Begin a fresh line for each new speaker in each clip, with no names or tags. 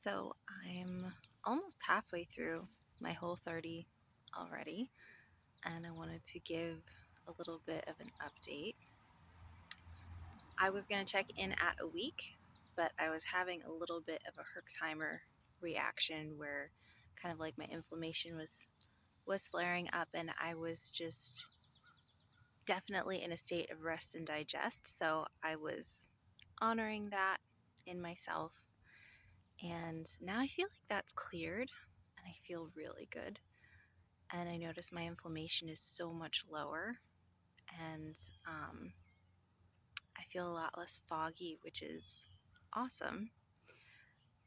So I'm almost halfway through my Whole30 already, and I wanted to give a little bit of an update. I was going to check in at a week, but I was having a little bit of a Herxheimer reaction where kind of like my inflammation was flaring up, and I was just definitely in a state of rest and digest. So I was honoring that in myself. And now I feel like that's cleared and I feel really good. And I notice my inflammation is so much lower, and I feel a lot less foggy, which is awesome.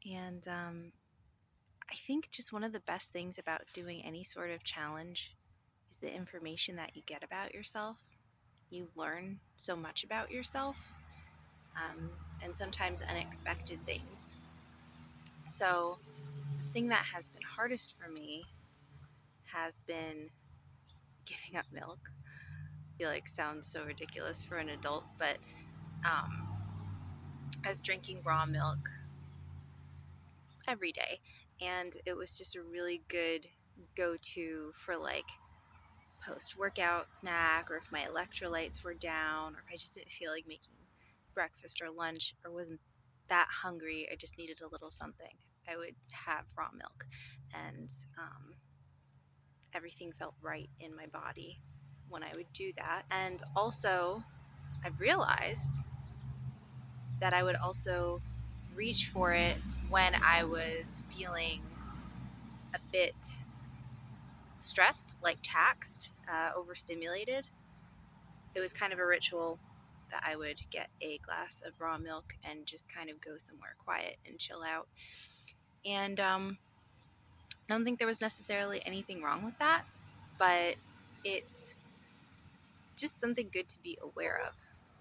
And I think just one of the best things about doing any sort of challenge is the information that you get about yourself. You learn so much about yourself, and sometimes unexpected things. So the thing that has been hardest for me has been giving up milk. I feel like sounds so ridiculous for an adult, but um, I was drinking raw milk every day, and it was just a really good go-to for like post-workout snack, or if my electrolytes were down, or if I just didn't feel like making breakfast or lunch, or wasn't that hungry, I just needed a little something, I would have raw milk, and everything felt right in my body when I would do that. And also I've realized that I would also reach for it when I was feeling a bit stressed, like taxed, overstimulated. It was kind of a ritual that I would get a glass of raw milk and just kind of go somewhere quiet and chill out. And I don't think there was necessarily anything wrong with that, but it's just something good to be aware of,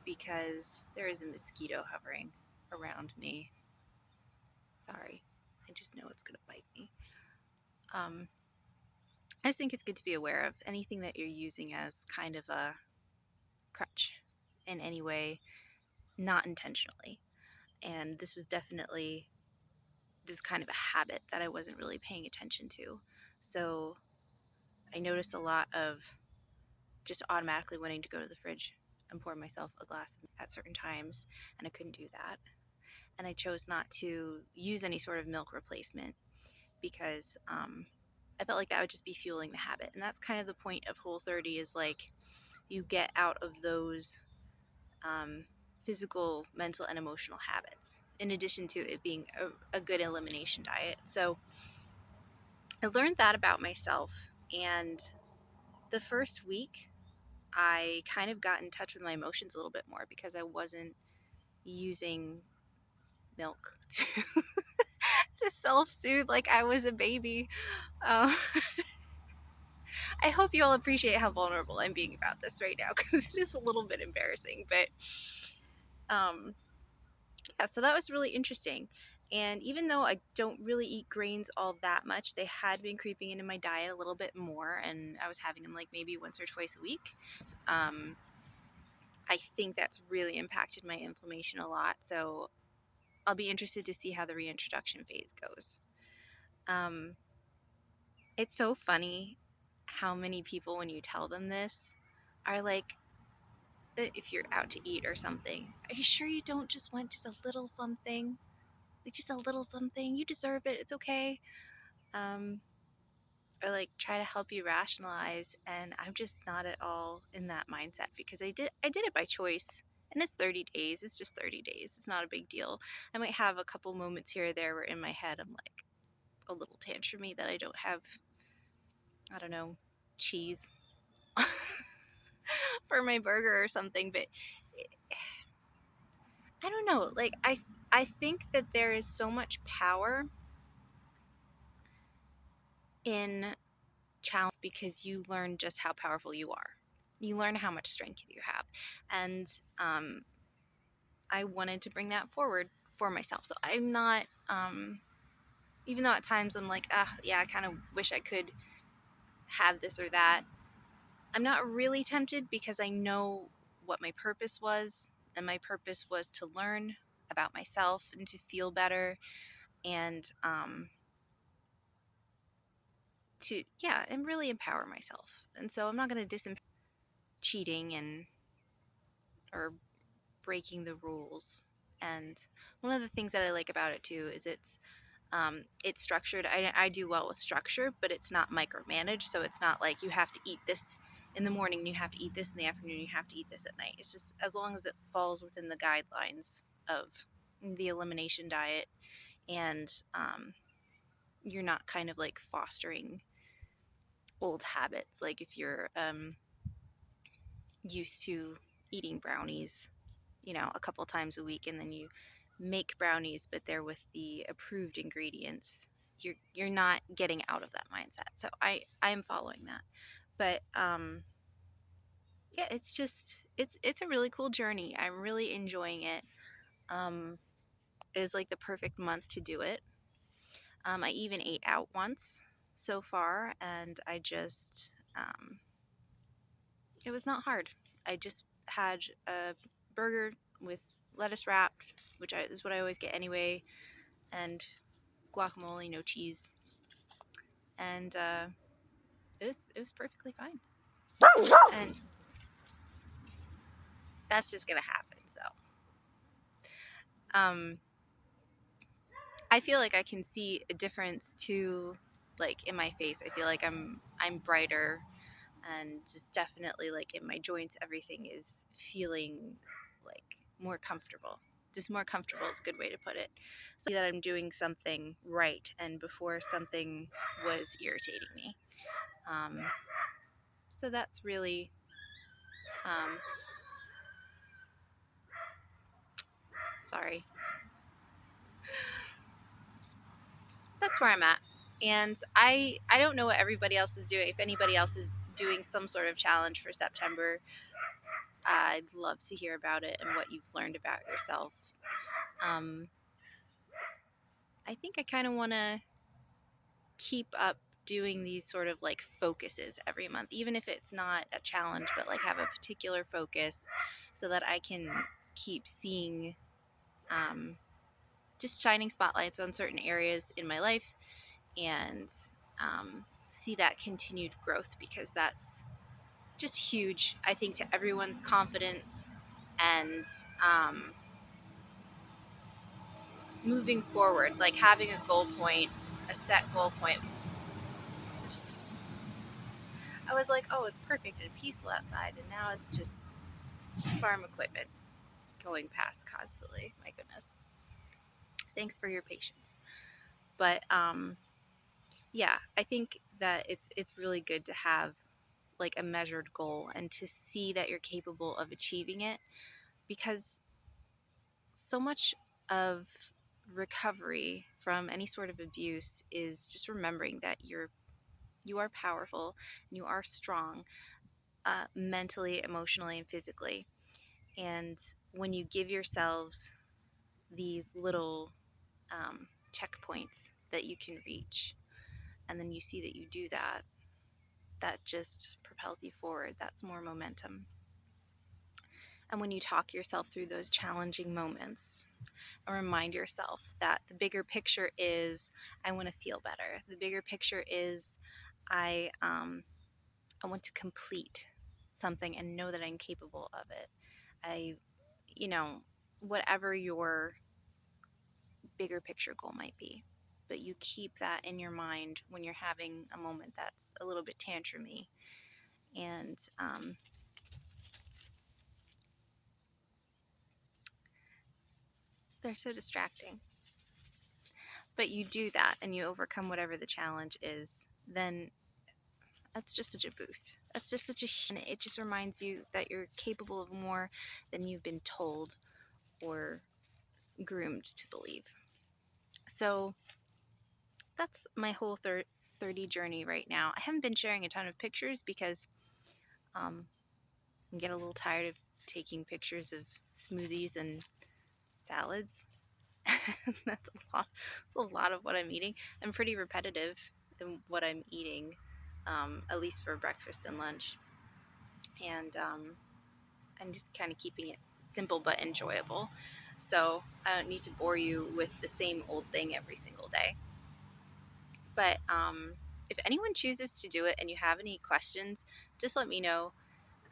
because there is a mosquito hovering around me. Sorry, I just know it's going to bite me. I just think it's good to be aware of anything that you're using as kind of a crutch in any way, not intentionally. And this was definitely just kind of a habit that I wasn't really paying attention to. So I noticed a lot of just automatically wanting to go to the fridge and pour myself a glass at certain times, and I couldn't do that. And I chose not to use any sort of milk replacement because I felt like that would just be fueling the habit. And that's kind of the point of Whole30, is like you get out of those physical, mental, and emotional habits, in addition to it being a good elimination diet. So I learned that about myself. And the first week, I kind of got in touch with my emotions a little bit more because I wasn't using milk to, to self-soothe like I was a baby. Um, I hope you all appreciate how vulnerable I'm being about this right now, because it is a little bit embarrassing. But yeah, so that was really interesting. And even though I don't really eat grains all that much, they had been creeping into my diet a little bit more, and I was having them like maybe once or twice a week. I think that's really impacted my inflammation a lot. So I'll be interested to see how the reintroduction phase goes. It's so funny how many people, when you tell them this, are like, if you're out to eat or something, are you sure you don't just want just a little something? Like just a little something? You deserve it. It's okay. Um, or like try to help you rationalize. And I'm just not at all in that mindset, because I did it by choice. And it's 30 days. It's just 30 days. It's not a big deal. I might have a couple moments here or there where in my head I'm like a little tantrumy that I don't have, I don't know, cheese for my burger or something. But I don't know. Like I think that there is so much power in challenge, because you learn just how powerful you are. You learn how much strength you have. And I wanted to bring that forward for myself. So I'm not, even though at times I'm like, yeah, I kind of wish I could have this or that, I'm not really tempted, because I know what my purpose was. And my purpose was to learn about myself and to feel better. and and really empower myself. And so I'm not going to cheating and or breaking the rules. And one of the things that I like about it too is it's structured. I do well with structure, but it's not micromanaged. So it's not like you have to eat this in the morning, you have to eat this in the afternoon, you have to eat this at night. It's just as long as it falls within the guidelines of the elimination diet, and you're not kind of like fostering old habits. Like if you're used to eating brownies, a couple times a week, and then you make brownies, but they're with the approved ingredients, you're not getting out of that mindset. So I'm following that. But yeah, it's a really cool journey. I'm really enjoying it. It is like the perfect month to do it. I even ate out once so far, and it was not hard. I just had a burger with lettuce wrapped, which is what I always get anyway, and guacamole, no cheese, and it was perfectly fine. And that's just gonna happen. So, um, I feel like I can see a difference too, like in my face. I feel like I'm brighter, and just definitely like in my joints, everything is feeling like more comfortable. Just more comfortable is a good way to put it. So that I'm doing something right, and before something was irritating me. Um, so that's really, um, sorry, that's where I'm at. And I don't know what everybody else is doing. If anybody else is doing some sort of challenge for September, I'd love to hear about it and what you've learned about yourself. Um, I think I kind of want to keep up doing these sort of like focuses every month, even if it's not a challenge, but like have a particular focus so that I can keep seeing um, just shining spotlights on certain areas in my life, and see that continued growth, because that's just huge, I think, to everyone's confidence and moving forward, like having a goal point, a set goal point. Just, I was like, oh, it's perfect and peaceful outside, and now it's just farm equipment going past constantly. My goodness. Thanks for your patience. But yeah, I think that it's really good to have like a measured goal and to see that you're capable of achieving it, because so much of recovery from any sort of abuse is just remembering that you are powerful and you are strong, mentally, emotionally, and physically. And when you give yourselves these little checkpoints that you can reach, and then you see that you do that, that just propels you forward. That's more momentum. And when you talk yourself through those challenging moments, and remind yourself that the bigger picture is, I want to feel better. The bigger picture is, I want to complete something and know that I'm capable of it. I, you know, whatever your bigger picture goal might be. But you keep that in your mind when you're having a moment that's a little bit tantrumy. And they're so distracting. But you do that and you overcome whatever the challenge is, then that's just such a boost. That's just it just reminds you that you're capable of more than you've been told or groomed to believe. So that's my Whole30 journey right now. I haven't been sharing a ton of pictures because I get a little tired of taking pictures of smoothies and salads. That's a lot of what I'm eating. I'm pretty repetitive in what I'm eating, at least for breakfast and lunch. And I'm just kind of keeping it simple but enjoyable. So I don't need to bore you with the same old thing every single day. But if anyone chooses to do it and you have any questions, just let me know.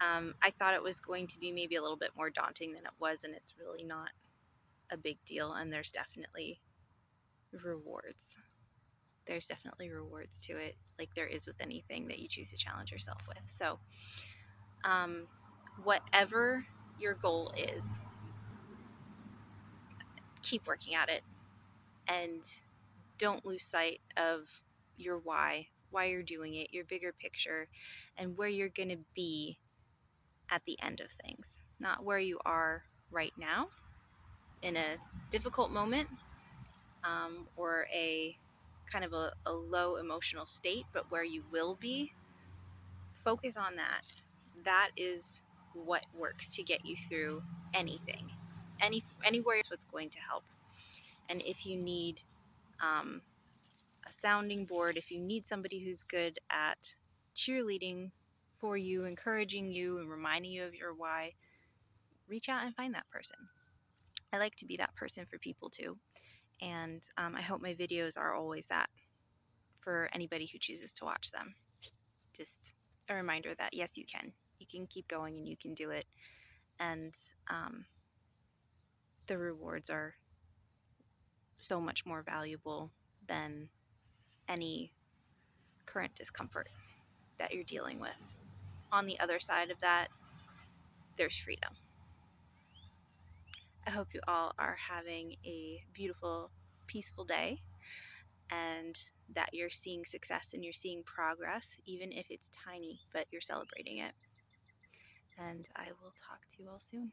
I thought it was going to be maybe a little bit more daunting than it was, and it's really not a big deal. And there's definitely rewards. There's definitely rewards to it, like there is with anything that you choose to challenge yourself with. So, whatever your goal is, keep working at it and don't lose sight of your why you're doing it, your bigger picture, and where you're going to be at the end of things. Not where you are right now in a difficult moment, or a kind of a low emotional state, but where you will be. Focus on that. That is what works to get you through anything. Anywhere is what's going to help. And if you need um, a sounding board, if you need somebody who's good at cheerleading for you, encouraging you, and reminding you of your why, reach out and find that person. I like to be that person for people too. And I hope my videos are always that for anybody who chooses to watch them. Just a reminder that yes, you can. You can keep going and you can do it. And the rewards are so much more valuable than any current discomfort that you're dealing with. On the other side of that, there's freedom. I hope you all are having a beautiful, peaceful day, and that you're seeing success and you're seeing progress, even if it's tiny, but you're celebrating it. And I will talk to you all soon.